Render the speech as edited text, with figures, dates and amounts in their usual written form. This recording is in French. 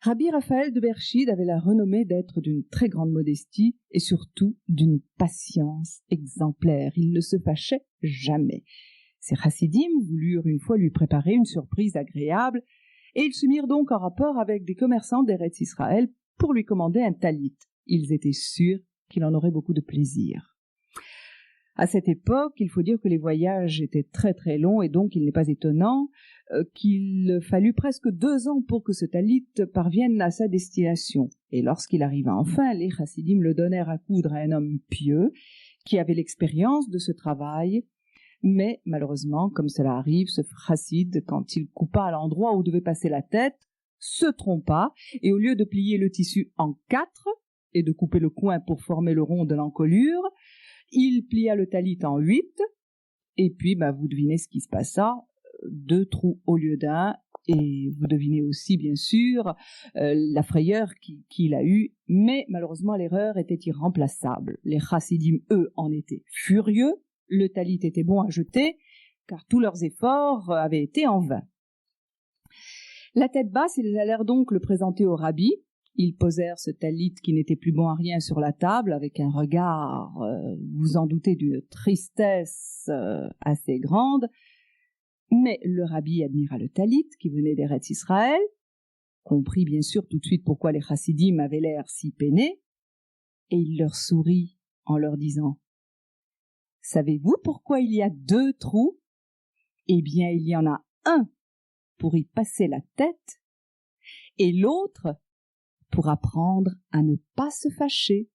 Rabbi Raphaël de Berchid avait la renommée d'être d'une très grande modestie et surtout d'une patience exemplaire. Il ne se fâchait jamais. Ses chassidim voulurent une fois lui préparer une surprise agréable et ils se mirent donc en rapport avec des commerçants d'Eretz Israël pour lui commander un talit. Ils étaient sûrs qu'il en aurait beaucoup de plaisir. À cette époque, il faut dire que les voyages étaient très très longs et donc il n'est pas étonnant qu'il fallut presque 2 ans pour que ce talit parvienne à sa destination. Et lorsqu'il arriva enfin, les chassidim le donnèrent à coudre à un homme pieux qui avait l'expérience de ce travail. Mais malheureusement, comme cela arrive, ce chassid, quand il coupa à l'endroit où devait passer la tête, se trompa et au lieu de plier le tissu en 4 et de couper le coin pour former le rond de l'encolure, il plia le talit en 8 et puis vous devinez ce qui se passa, 2 trous au lieu d'un et vous devinez aussi bien sûr la frayeur qu'il a eue, mais malheureusement l'erreur était irremplaçable. Les chassidim, eux, en étaient furieux, le talit était bon à jeter car tous leurs efforts avaient été en vain. La tête basse, ils allèrent donc le présenter au rabbi. Ils posèrent ce talit qui n'était plus bon à rien sur la table avec un regard, vous en doutez, d'une tristesse assez grande. Mais le rabbi admira le talit qui venait d'Eretz Israël, comprit bien sûr tout de suite pourquoi les chassidim avaient l'air si peinés, et il leur sourit en leur disant « Savez-vous pourquoi il y a 2 trous ? Eh bien, il y en a un pour y passer la tête et l'autre pour apprendre à ne pas se fâcher. »